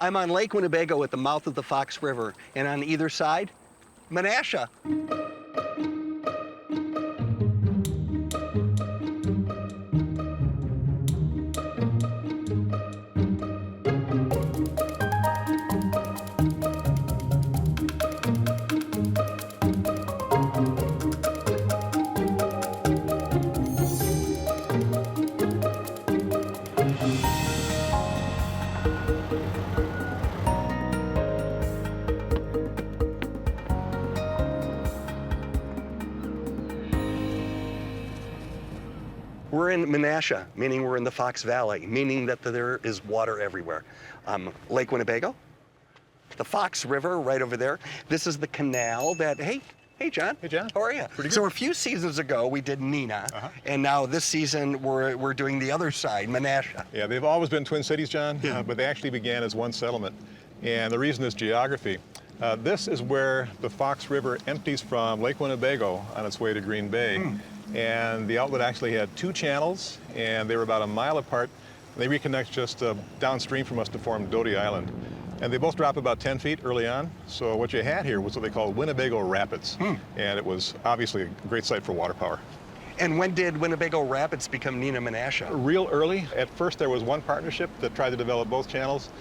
I'm on Lake Winnebago at the mouth of the Fox River, and on either side, Menasha. We're in Menasha, meaning we're in the Fox Valley, meaning that there is water everywhere. Lake Winnebago, the Fox River right over there. This is the canal that, hey John. Hey John. How are you? Pretty good. So a few seasons ago we did Neenah, and now this season we're doing the other side, Menasha. Yeah, they've always been twin cities, John, Yeah. but they actually began as one settlement. And the reason is geography. This is where the Fox River empties from Lake Winnebago on its way to Green Bay. And the outlet actually had two channels, and they were about a mile apart. They reconnect just downstream from us to form Doty Island. And they both drop about 10 feet early on. So what you had here was what they call Winnebago Rapids. And it was obviously a great site for water power. And when did Winnebago Rapids become Neenah Menasha? Real early. At first there was one partnership that tried to develop both channels,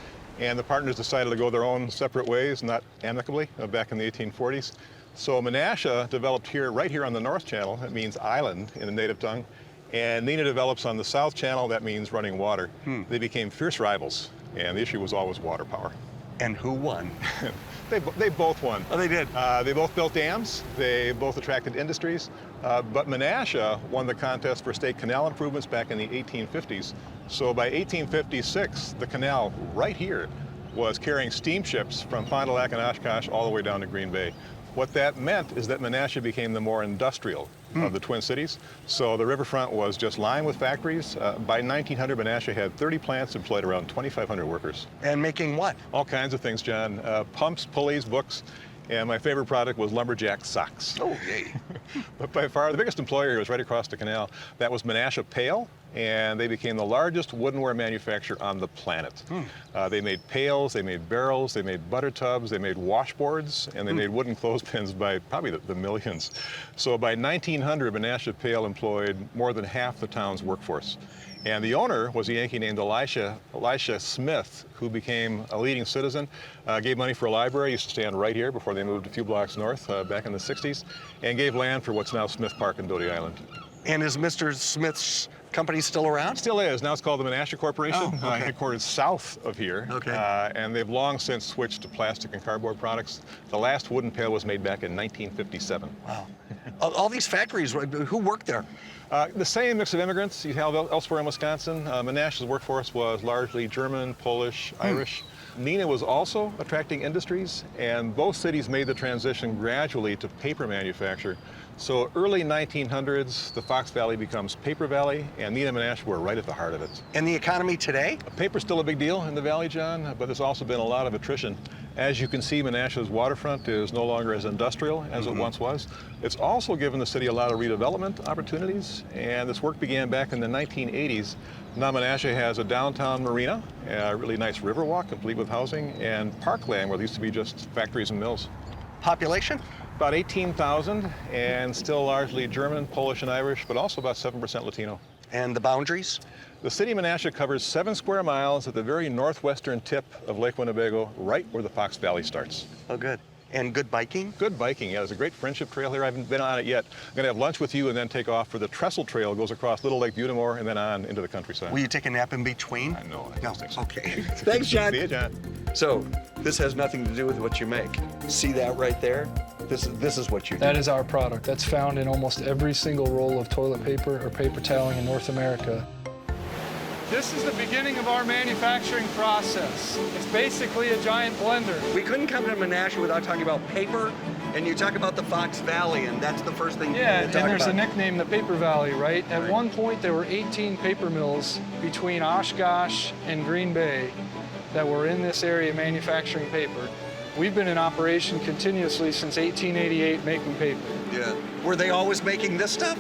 and the partners decided to go their own separate ways, not amicably, back in the 1840s. So Menasha developed here, right here on the North Channel. That means island in the native tongue. And Neenah develops on the South Channel. That means running water. They became fierce rivals, and the issue was always water power. And who won? They both won. Oh, they did? They both built dams. They both attracted industries. But Menasha won the contest for state canal improvements back in the 1850s. So by 1856, the canal right here was carrying steamships from Fond du Lac and Oshkosh all the way down to Green Bay. What that meant is that Menasha became the more industrial of the Twin Cities. So the riverfront was just lined with factories. By 1900, Menasha had 30 plants, employed around 2,500 workers. And making what? All kinds of things, John. Pumps, pulleys, books, and my favorite product was lumberjack socks. Oh, yay. But by far, the biggest employer was right across the canal. That was Menasha Pail, and they became the largest woodenware manufacturer on the planet. They made pails, they made barrels, they made butter tubs, they made washboards, and they made wooden clothespins by probably the millions. So by 1900, Menasha Pail employed more than half the town's workforce. And the owner was a Yankee named Elisha Smith, who became a leading citizen, gave money for a library, used to stand right here before they moved a few blocks north back in the 60s, and gave land for what's now Smith Park in Doty Island. And is Mr. Smith's company still around? Still is. Now it's called the Menasha Corporation, headquartered south of here. And they've long since switched to plastic and cardboard products. The last wooden pail was made back in 1957. Wow. All these factories, who worked there? The same mix of immigrants you have elsewhere in Wisconsin. Menasha's workforce was largely German, Polish, Irish. Neenah was also attracting industries, and both cities made the transition gradually to paper manufacture. So early 1900s, the Fox Valley becomes Paper Valley, and Neenah and Menasha were right at the heart of it. And the economy today? Paper's still a big deal in the valley, John, but there's also been a lot of attrition. As you can see, Menasha's waterfront is no longer as industrial as it once was. It's also given the city a lot of redevelopment opportunities, and this work began back in the 1980s. Now Menasha has a downtown marina, a really nice riverwalk complete with housing, and parkland where there used to be just factories and mills. Population? About 18,000, and still largely German, Polish, and Irish, but also about 7% Latino. And the boundaries? The city of Menasha covers 7 square miles at the very northwestern tip of Lake Winnebago, right where the Fox Valley starts. Oh, good. And good biking? Good biking, yeah. There's a great friendship trail here. I haven't been on it yet. I'm going to have lunch with you and then take off for the Trestle Trail. It goes across Little Lake Butamore and then on into the countryside. Will you take a nap in between? I know. No. Okay. Thanks, John. See you, John. So, this has nothing to do with what you make. See that right there? This is what you do. That is our product. That's found in almost every single roll of toilet paper or paper toweling in North America. This is the beginning of our manufacturing process. It's basically a giant blender. We couldn't come to Menasha without talking about paper, and you talk about the Fox Valley, and that's the first thing Yeah, you and talk there's about. a nickname, the Paper Valley, right? At one point, there were 18 paper mills between Oshkosh and Green Bay that were in this area manufacturing paper. We've been in operation continuously since 1888 making paper. Yeah. Were they always making this stuff?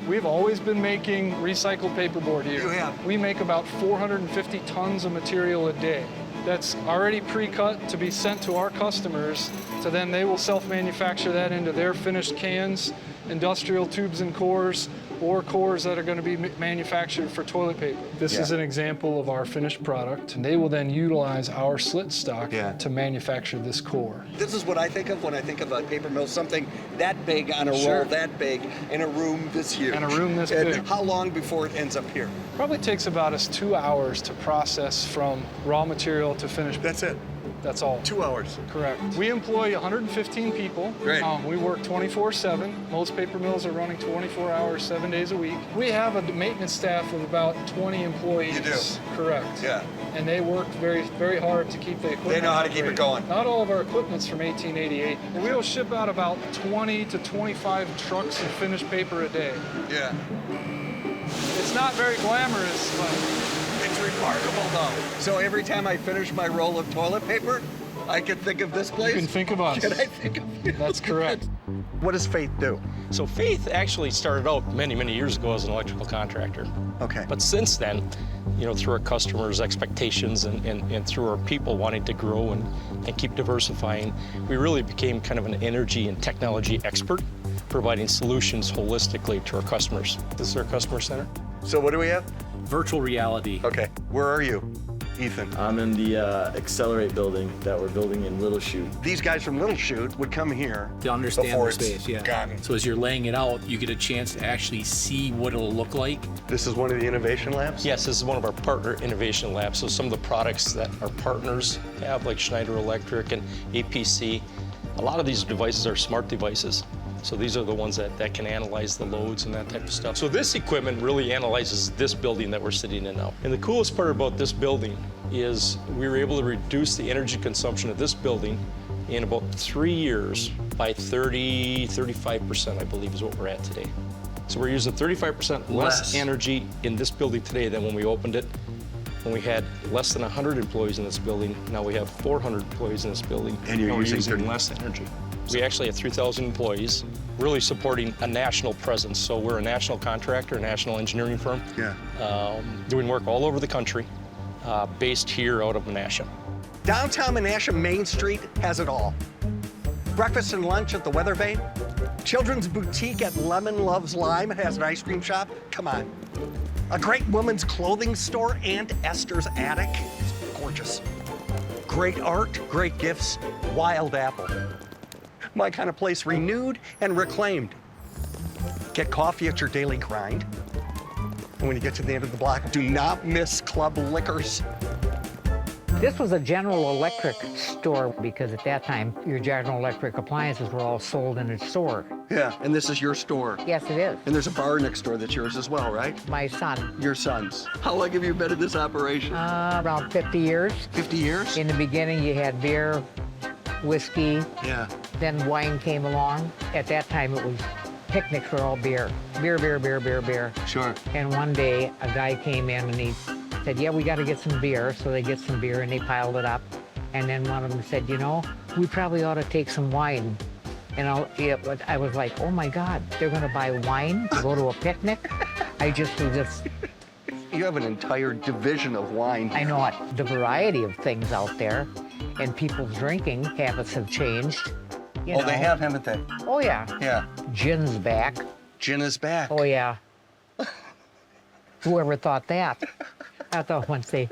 We've always been making recycled paperboard here. You have? We make about 450 tons of material a day. That's already pre-cut to be sent to our customers, so then they will self-manufacture that into their finished cans, industrial tubes and cores, or cores that are going to be manufactured for toilet paper. This is an example of our finished product, and they will then utilize our slit stock to manufacture this core. This is what I think of when I think of a paper mill, something that big on a roll that big in a room this huge. In a room this and big. How long before it ends up here? Probably takes about us 2 hours to process from raw material to finished. That's it. That's all. 2 hours. Correct. We employ 115 people. Great. We work 24/7. Most paper mills are running 24 hours, 7 days a week. We have a maintenance staff of about 20 employees. You do? Correct. Yeah. And they work very, very hard to keep the equipment. They know how to keep it operating. going. Not all of our equipment's from 1888. We will ship out about 20 to 25 trucks of finished paper a day. Yeah. It's not very glamorous, but It's remarkable though. So every time I finish my roll of toilet paper, I can think of this place? you can think of us. Can I think of you? That's correct. What does Faith do? So Faith actually started out many, many years ago as an electrical contractor. Okay. But since then, you know, through our customers' expectations and through our people wanting to grow and keep diversifying, we really became kind of an energy and technology expert, providing solutions holistically to our customers. This is our customer center. So what do we have? Virtual reality. Okay. Where are you, Ethan? I'm in the Accelerate building that we're building in Little Chute. These guys from Little Chute would come here To understand before the it's space, yeah. gone. So as you're laying it out, you get a chance to actually see what it'll look like. This is one of the innovation labs? Yes, this is one of our partner innovation labs. So some of the products that our partners have, like Schneider Electric and APC, a lot of these devices are smart devices. So these are the ones that can analyze the loads and that type of stuff. So this equipment really analyzes this building that we're sitting in now. And the coolest part about this building is we were able to reduce the energy consumption of this building in about 3 years by 35%, I believe is what we're at today. So we're using 35% less energy in this building today than when we opened it. When we had less than 100 employees in this building, now we have 400 employees in this building. And you're we're using 30 less energy. We actually have 3,000 employees, really supporting a national presence. So we're a national contractor, a national engineering firm, doing work all over the country, based here out of Menasha. Downtown Menasha Main Street has it all. Breakfast and lunch at the Weather Vane. Children's boutique at Lemon Loves Lime. It has an ice cream shop. Come on. A great women's clothing store, Aunt Esther's Attic. It's gorgeous. Great art, great gifts, Wild Apple. My kind of place renewed and reclaimed. Get coffee at your daily grind. And when you get to the end of the block, do not miss Club Liquors. This was a General Electric store because at that time, your General Electric appliances were all sold in a store. Yeah, and this is your store. Yes, it is. And there's a bar next door that's yours as well, right? My son, Your son's. How long have you been in this operation? around 50 years. 50 years? In the beginning, you had beer, whiskey, Yeah. then wine came along. At that time, it was picnics were all beer. Beer, beer, beer, beer, beer. Sure. And one day, a guy came in and he said, yeah, we got to get some beer. So they get some beer and they piled it up. And then one of them said, you know, we probably ought to take some wine. And I was like, oh my God, they're going to buy wine to go to a picnic? You have an entire division of wine. I know it, the variety of things out there and people's drinking habits have changed. You know. They have, haven't they? Oh yeah. Yeah. Gin's back. Gin is back. Oh yeah. Whoever thought that? I thought once this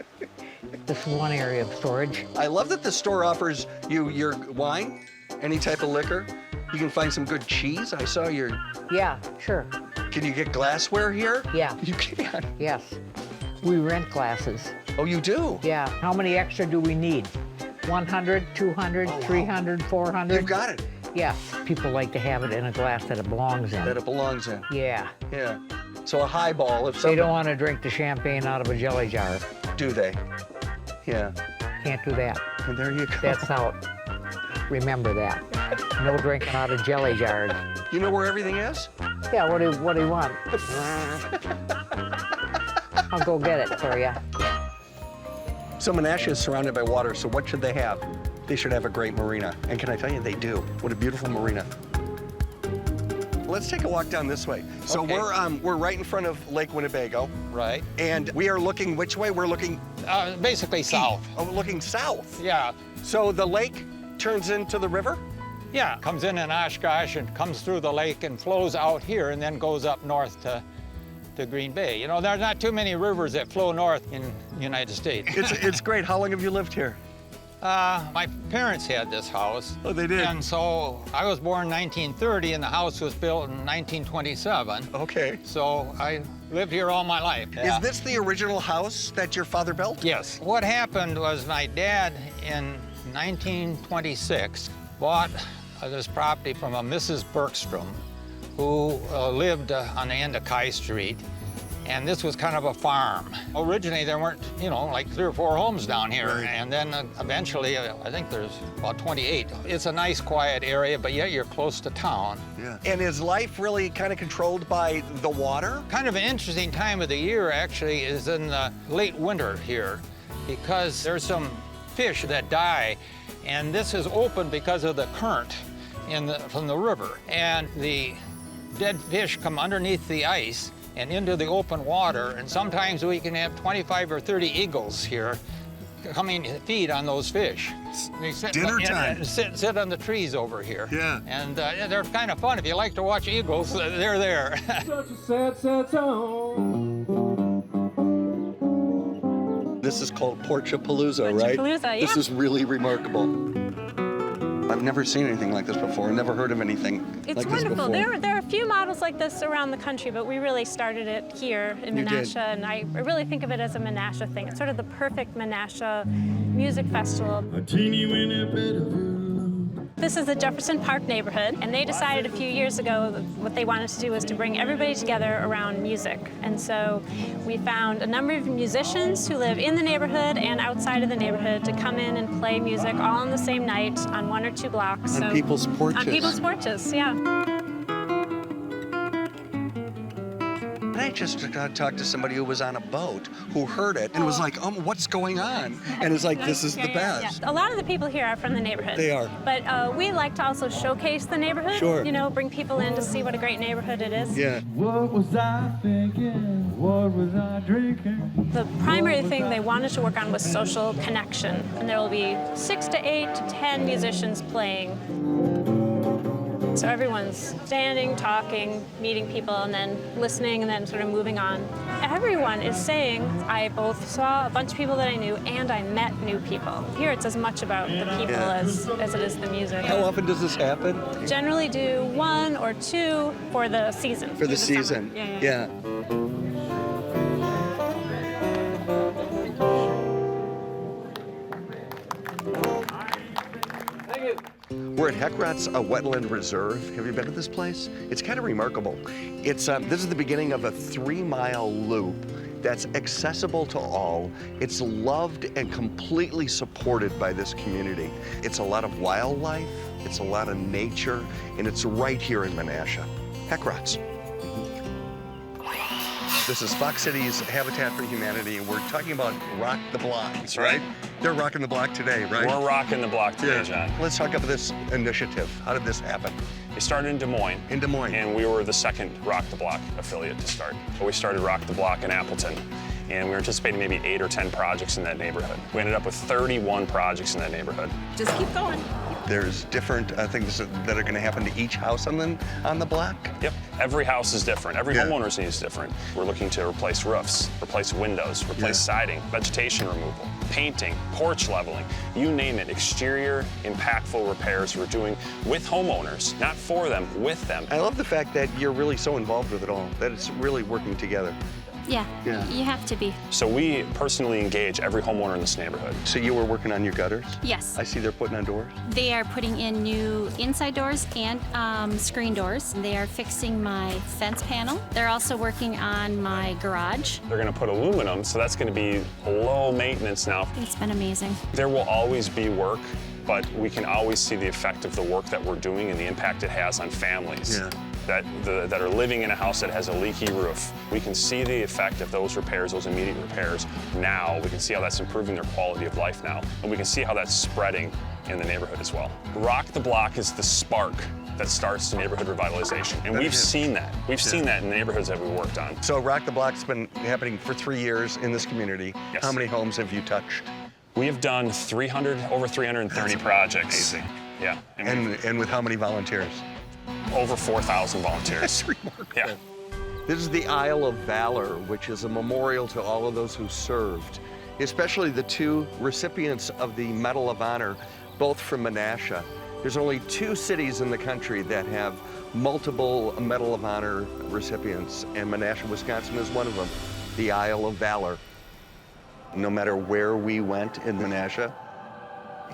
is one area of storage. I love that the store offers you your wine, any type of liquor. You can find some good cheese. I saw your. Yeah, sure. Can you get glassware here? Yeah. You can. Yes. We rent glasses. Oh, you do? Yeah. How many extra do we need? 100, 200, 300, 400? You've got it. Yeah. People like to have it in a glass that it belongs in. That it belongs in. Yeah. Yeah. So a highball, if They somebody. don't want to drink the champagne out of a jelly jar. Do they? Yeah. Can't do that. And there you go. That's out. Remember that. No drinking out of jelly jars. You know where everything is? Yeah, what do you want? I'll go get it for you. So Menasha is surrounded by water, so what should they have? they should have a great marina. And can I tell you, they do. What a beautiful marina. Let's take a walk down this way. So Okay. we're right in front of Lake Winnebago, Right. and we are looking which way? We're looking Basically south. Oh, we're looking south. Yeah. So the lake turns into the river? Yeah. Comes in Oshkosh and comes through the lake and flows out here and then goes up north to Green Bay. You know, there's not too many rivers that flow north in the United States. It's great. How long have you lived here? My parents had this house. Oh, they did? And so I was born in 1930 and the house was built in 1927. Okay. So I lived here all my life. Yeah. Is this the original house that your father built? Yes. What happened was my dad in 1926 bought this property from a Mrs. Bergstrom who lived on the end of Kai Street. And this was kind of a farm. Originally, there weren't, you know, like 3 or 4 homes down here. Right. And then eventually, I think there's about 28. It's a nice, quiet area, but yet you're close to town. Yeah. And is life really kind of controlled by the water? Kind of an interesting time of the year, actually, is in the late winter here, because there's some fish that die, and this is open because of the current from the river. And the dead fish come underneath the ice and into the open water, and sometimes we can have 25 or 30 eagles here coming to feed on those fish. They sit, Dinner time. Sit on the trees over here. Yeah. And they're kind of fun. If you like to watch eagles, they're there. This is called PorchaPalooza, right? PorchaPalooza, This yeah. is really remarkable. I've never seen anything like this before. Never heard of anything It's like this wonderful. before. There are a few models like this around the country, but we really started it here in You did. Menasha, and I really think of it as a Menasha thing. It's sort of the perfect Menasha music festival. This is the Jefferson Park neighborhood, and they decided a few years ago that what they wanted to do was to bring everybody together around music. And so we found a number of musicians who live in the neighborhood and outside of the neighborhood to come in and play music all on the same night on 1 or 2 blocks. On people's porches. On people's porches, yeah. I just talked to somebody who was on a boat who heard it and was like, what's going on? And it's like, this is the best. A lot of the people here are from the neighborhood. They are. But we like to also showcase the neighborhood. Sure. You know, bring people in to see what a great neighborhood it is. Yeah. What was I thinking? What was I drinking? The primary thing they wanted to work on was social connection. And there will be 6 to 8 to 10 musicians playing. So everyone's standing, talking, meeting people, and then listening, and then sort of moving on. Everyone is saying, I both saw a bunch of people that I knew, and I met new people. Here it's as much about the people as it is the music. How often does this happen? Generally do 1 or 2 for the season. For the summer. season. Yeah. We're at Heckrat's Wetland Reserve. Have you been to this place? It's kind of remarkable. It's this is the beginning of a 3-mile loop that's accessible to all. It's loved and completely supported by this community. It's a lot of wildlife, it's a lot of nature, and it's right here in Menasha. Heckrat's. This is Fox City's Habitat for Humanity, and we're talking about Rock the Block. That's right. They're rocking the block today, right? We're rocking the block today, John. Let's talk about this initiative. How did this happen? We started in Des Moines. In Des Moines. And we were the second Rock the Block affiliate to start. So we started Rock the Block in Appleton, and we were anticipating maybe 8 or 10 projects in that neighborhood. We ended up with 31 projects in that neighborhood. Just keep going. There's different things that are going to happen to each house on the block? Yep, every house is different. Every homeowner's need is different. We're looking to replace roofs, replace windows, replace siding, vegetation removal, painting, porch leveling, you name it. Exterior, impactful repairs we're doing with homeowners, not for them, with them. I love the fact that you're really so involved with it all, that it's really working together. Yeah, you have to be. So we personally engage every homeowner in this neighborhood. So you were working on your gutters? Yes. I see they're putting on doors. They are putting in new inside doors and screen doors. They are fixing my fence panel. They're also working on my garage. They're going to put aluminum, so that's going to be low maintenance now. It's been amazing. There will always be work, but we can always see the effect of the work that we're doing and the impact it has on families. Yeah. that are living in a house that has a leaky roof. We can see the effect of those repairs, those immediate repairs now. We can see how that's improving their quality of life now. And we can see how that's spreading in the neighborhood as well. Rock the Block is the spark that starts the neighborhood revitalization. And we've seen that. We've seen that in the neighborhoods that we worked on. So Rock the Block's been happening for 3 years in this community. Yes. How many homes have you touched? We have done over 330 projects. Amazing. Yeah. And with how many volunteers? Over 4,000 volunteers. That's remarkable. Yeah. This is the Isle of Valor, which is a memorial to all of those who served, especially the 2 recipients of the Medal of Honor, both from Menasha. There's only 2 cities in the country that have multiple Medal of Honor recipients, and Menasha, Wisconsin is one of them, the Isle of Valor. No matter where we went in Menasha,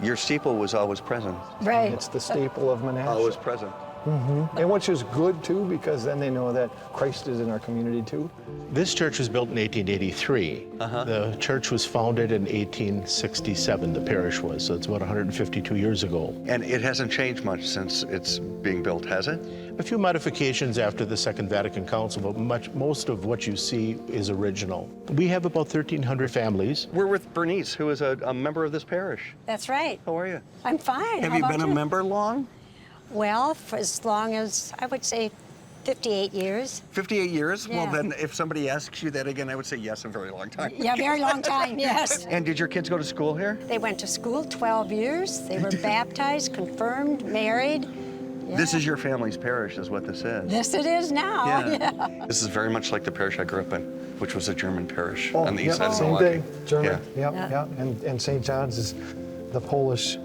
your steeple was always present. Right. It's the staple of Menasha. Always present. And which is good too, because then they know that Christ is in our community too. This church was built in 1883. The church was founded in 1867, the parish was, so it's about 152 years ago. And it hasn't changed much since it's being built, has it? A few modifications after the Second Vatican Council, but most of what you see is original. We have about 1,300 families. We're with Bernice, who is a member of this parish. That's right. How are you? I'm fine. Have How you about been a member long? Well, for as long as, I would say, 58 years. 58 years? Yeah. Well, then if somebody asks you that again, I would say yes, a very long time. Yeah, very long time, yes. And did your kids go to school here? They went to school 12 years. They were baptized, confirmed, married. Yeah. This is your family's parish, is what this is. This it is now. Yeah. This is very much like the parish I grew up in, which was a German parish on the east side of Same Milwaukee. thing, German. Yeah. And St. John's is the Polish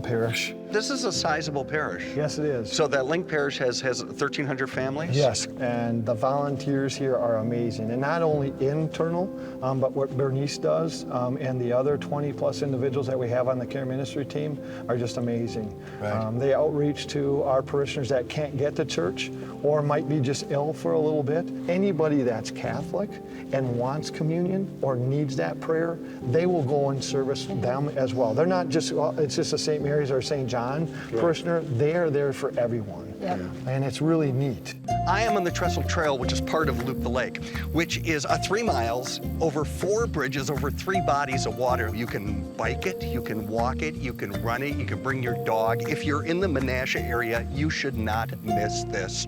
parish. This is a sizable parish. Yes, it is. So that Link Parish has 1,300 families? Yes, and the volunteers here are amazing. And not only internal, but what Bernice does and the other 20 plus individuals that we have on the care ministry team are just amazing. Right. They outreach to our parishioners that can't get to church or might be just ill for a little bit. Anybody that's Catholic and wants communion or needs that prayer, they will go and service them as well. They're not just, it's just a St. Mary's or St. John parishioner. They are there for everyone. Yep. And it's really neat. I am on the Trestle Trail, which is part of Loop the Lake, which is 3 miles over 4 bridges over 3 bodies of water. You can bike it, you can walk it, you can run it, you can bring your dog. If you're in the Menasha area, you should not miss this.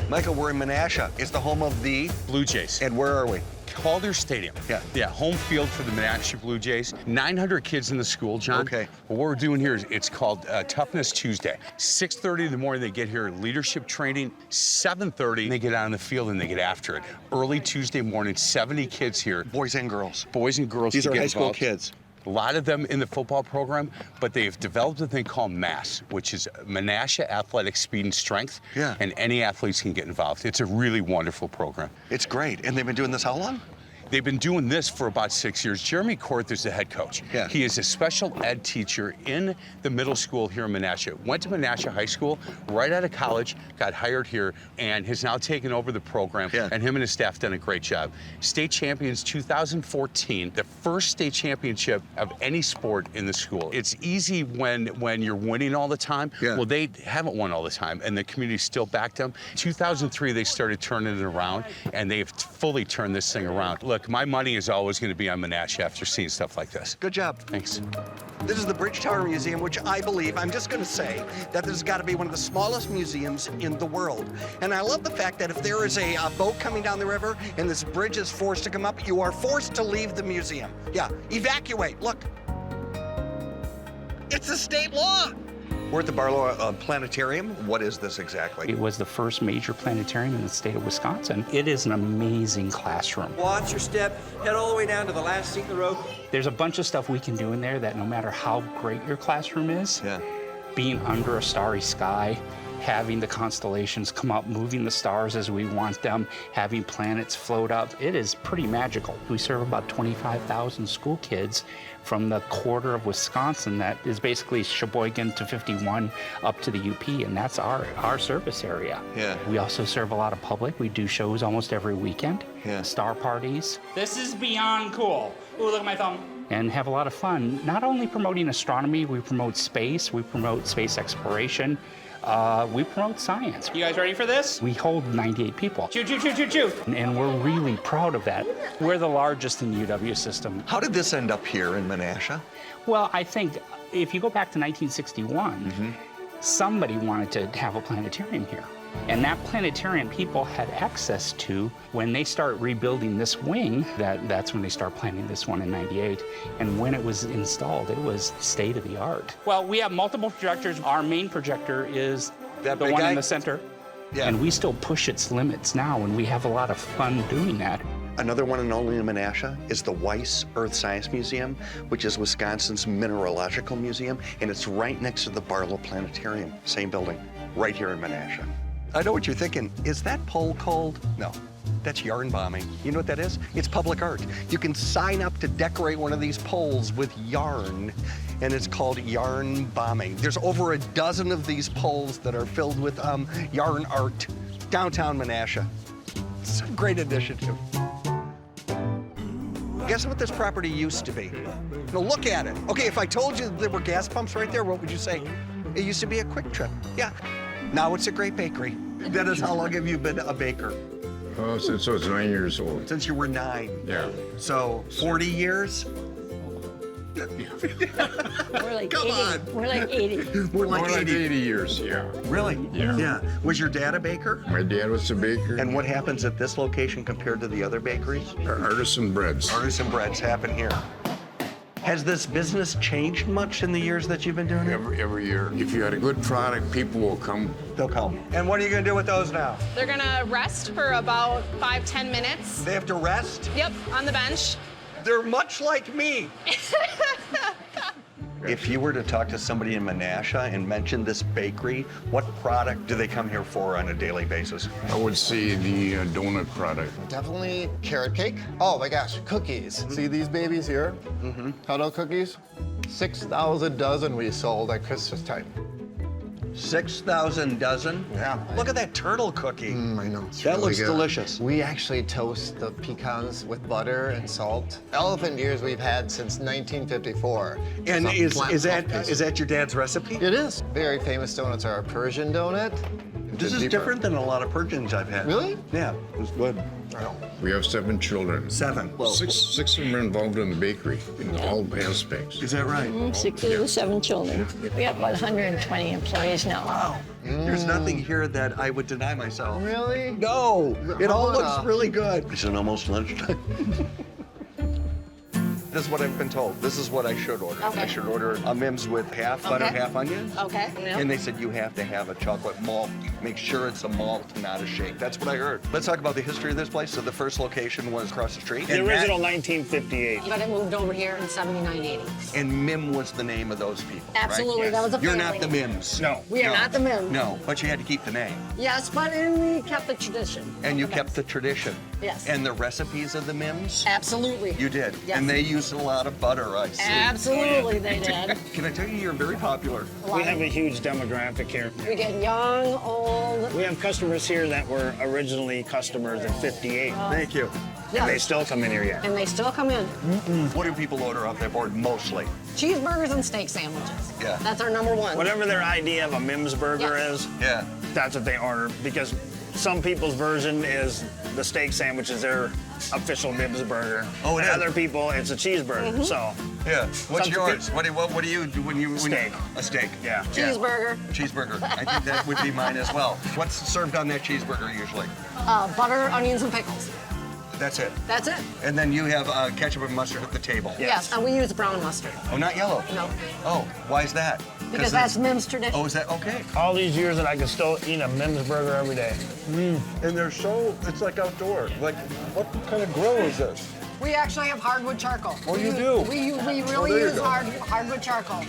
Michael, we're in Menasha. It's the home of the Blue Jays. And where are we? Calder Stadium. Yeah, home field for the Menasha Blue Jays. 900 kids in the school, John. Okay. What we're doing here is it's called Toughness Tuesday. 6:30 in the morning, they get here, leadership training. 7:30, they get out on the field and they get after it. Early Tuesday morning, 70 kids here. Boys and girls. Boys and girls. These to are get high school involved. kids. A lot of them in the football program, but they've developed a thing called MASS, which is Menasha Athletic Speed and Strength. Yeah. And any athletes can get involved. It's a really wonderful program. It's great. And they've been doing this how long? They've been doing this for about 6 years. Jeremy Korth is the head coach. Yeah. He is a special ed teacher in the middle school here in Menasha. Went to Menasha High School right out of college, got hired here, and has now taken over the program. Yeah. And him and his staff done a great job. State champions 2014, the first state championship of any sport in the school. It's easy when you're winning all the time. Yeah. Well, they haven't won all the time, and the community still backed them. 2003, they started turning it around, and they've fully turned this thing around. Look, my money is always going to be on Menasha after seeing stuff like this. Good job. Thanks. This is the Bridge Tower Museum, which I believe, I'm just going to say, that this has got to be one of the smallest museums in the world. And I love the fact that if there is a boat coming down the river and this bridge is forced to come up, you are forced to leave the museum. Yeah, evacuate. Look. It's a state law. We're at the Barlow Planetarium. What is this exactly? It was the first major planetarium in the state of Wisconsin. It is an amazing classroom. Watch your step, head all the way down to the last seat in the row. There's a bunch of stuff we can do in there that no matter how great your classroom is, being under a starry sky, having the constellations come up, moving the stars as we want them, having planets float up, it is pretty magical. We serve about 25,000 school kids from the quarter of Wisconsin that is basically Sheboygan to 51 up to the UP, and that's our service area. Yeah. We also serve a lot of public. We do shows almost every weekend, yeah. Star parties. This is beyond cool. Ooh, look at my thumb. And have a lot of fun. Not only promoting astronomy, we promote space exploration. We promote science. You guys ready for this? We hold 98 people. Choo, choo, choo, choo, choo. And we're really proud of that. We're the largest in the UW system. How did this end up here in Menasha? Well, I think if you go back to 1961, somebody wanted to have a planetarium here. And that planetarium people had access to when they start rebuilding this wing. That's when they start planning this one in '98. And when it was installed, it was state of the art. Well, we have multiple projectors. Our main projector is the one in the center. Yeah. And we still push its limits now, and we have a lot of fun doing that. Another one and only in Menasha is the Weiss Earth Science Museum, which is Wisconsin's mineralogical museum, and it's right next to the Barlow Planetarium, same building, right here in Menasha. I know what you're thinking. Is that pole cold? No, that's yarn bombing. You know what that is? It's public art. You can sign up to decorate one of these poles with yarn, and it's called yarn bombing. There's over a dozen of these poles that are filled with yarn art, downtown Menasha. It's a great initiative. Guess what this property used to be? Now look at it. Okay, if I told you there were gas pumps right there, what would you say? It used to be a Quick Trip. Yeah. Now it's a great bakery. Dennis, how long have you been a baker? Oh, since I was 9 years old. Since you were 9? Yeah. So 40 years? We're like Come 80. on. We're like 80. We're More like like 80. 80 years, yeah. Really? Yeah. Yeah. Was your dad a baker? My dad was a baker. And what happens at this location compared to the other bakeries? Artisan breads. Artisan breads happen here. Has this business changed much in the years that you've been doing it? Every year. If you had a good product, people will come. They'll come. And what are you going to do with those now? They're gonna rest for about 5-10 minutes. They have to rest? Yep, on the bench. They're much like me. If you were to talk to somebody in Menasha and mention this bakery, what product do they come here for on a daily basis? I would say the donut product. Definitely carrot cake. Oh my gosh, cookies. See these babies here? Cuddle cookies. 6,000 dozen we sold at Christmas time. 6,000 dozen? Yeah. Look at that turtle cookie. I know. That looks delicious. We actually toast the pecans with butter and salt. Elephant ears we've had since 1954. And Some is plant puff pieces. that your dad's recipe? It is. Very famous donuts are a Persian donut. This is different than a lot of Persians I've had. Really? Yeah, it's good. We have 7 children. 7. Well, six of them are involved in the bakery in all aspects. Is that right? 6 of the 7 children. We have about 120 employees now. Wow. There's nothing here that I would deny myself. Really? No. It all How looks about really good. It's almost lunchtime. This is what I've been told. This is what I should order. Okay. I should order a Mim's with half butter, Okay. half onion. Okay. Yeah. And they said you have to have a chocolate malt. Make sure it's a malt, not a shake. That's what I heard. Let's talk about the history of this place. So the first location was across the street. The original 1958. But it moved over here in 79, 80. And Mihm was the name of those people. Absolutely, right? that was a You're family not the name. Mims. No. We are not the Mihm. No, but you had to keep the name. Yes, but we kept the tradition. And you kept the tradition. Yes. And the recipes of the Mims? Absolutely. You did. Yes. And they used a lot of butter, I see. Absolutely, they did. Can I tell you, you're very popular. We have a huge demographic here. We get young, old. We have customers here that were originally customers in 58. Thank you. Yeah. And they still come in here yet. And they still come in. What do people order off that board mostly? Cheeseburgers and steak sandwiches. Yeah. That's our number one. Whatever their idea of a Mims burger Yes. is, Yeah. that's what they order. Because some people's version is the steak sandwich is their official Mims burger. Oh, it and is? other people, it's a cheeseburger. So Yeah. What's Some yours? What do you do when you Steak. A steak. Yeah. Cheeseburger. Cheeseburger. I think that would be mine as well. What's served on that cheeseburger usually? Butter, onions, and pickles. That's it. That's it. And then you have ketchup and mustard at the table. Yes, and we use brown mustard. Oh, not yellow? No. Oh, why is that? Because that's Mim's tradition. Oh, is that okay? all these years that I can still eat a Mims burger every day. And they're so, it's like outdoor. Like, what kind of grill is this? We actually have hardwood charcoal. Oh, you do? We really there you use go. hardwood charcoal.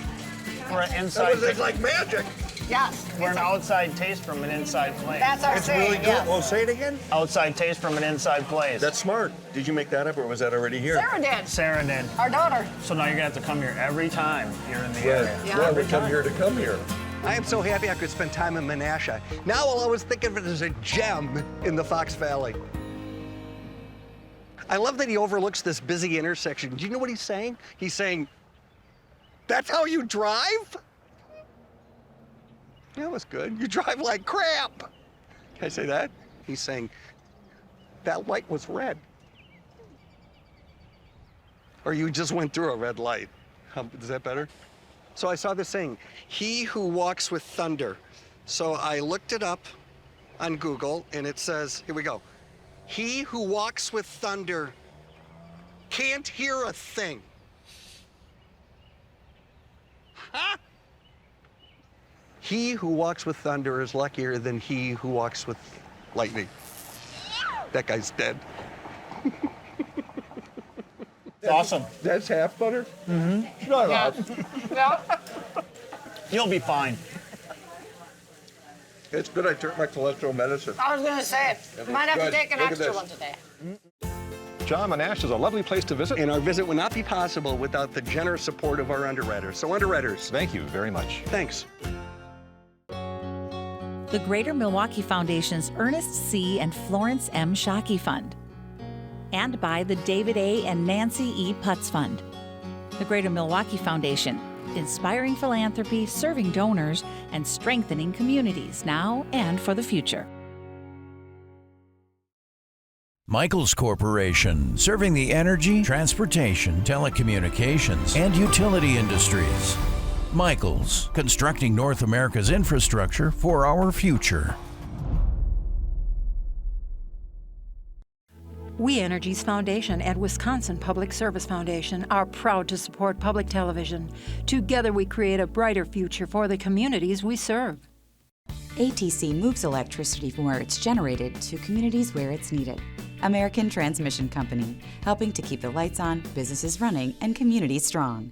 We're an inside. It's like magic. Yes. We're an outside taste from an inside place. That's our It's saying, really good. yes. Oh, say it again. Outside taste from an inside place. That's smart. Did you make that up or was that already here? Sarah did. Sarah did. Our daughter. So now you're gonna have to come here every time you're in the area. Yeah. we come here to come here. I am so happy I could spend time in Menasha. Now I'll always think of it as a gem in the Fox Valley. I love that he overlooks this busy intersection. Do you know what he's saying? He's saying, that's how you drive? That was good. You drive like crap. Can I say that? He's saying, that light was red. Or you just went through a red light. Is that better? So I saw this saying, he who walks with thunder. So I looked it up on Google, and it says, here we go. He who walks with thunder can't hear a thing. Huh? He who walks with thunder is luckier than he who walks with lightning. That guy's dead. Awesome. That's half butter? Mm-hmm. Shut up. Yeah. You'll be fine. It's good I took my cholesterol medicine. I was gonna say, might have to Good. take an Look at extra this. one today. John, Menasha is a lovely place to visit. And our visit would not be possible without the generous support of our underwriters. So underwriters. Thank you very much. Thanks. The Greater Milwaukee Foundation's Ernest C. and Florence M. Shockey Fund, and by the David A. and Nancy E. Putz Fund. The Greater Milwaukee Foundation, inspiring philanthropy, serving donors, and strengthening communities now and for the future. Michaels Corporation, serving the energy, transportation, telecommunications, and utility industries. Michaels, constructing North America's infrastructure for our future. We Energies Foundation and Wisconsin Public Service Foundation are proud to support public television. Together we create a brighter future for the communities we serve. ATC moves electricity from where it's generated to communities where it's needed. American Transmission Company, helping to keep the lights on, businesses running, and communities strong.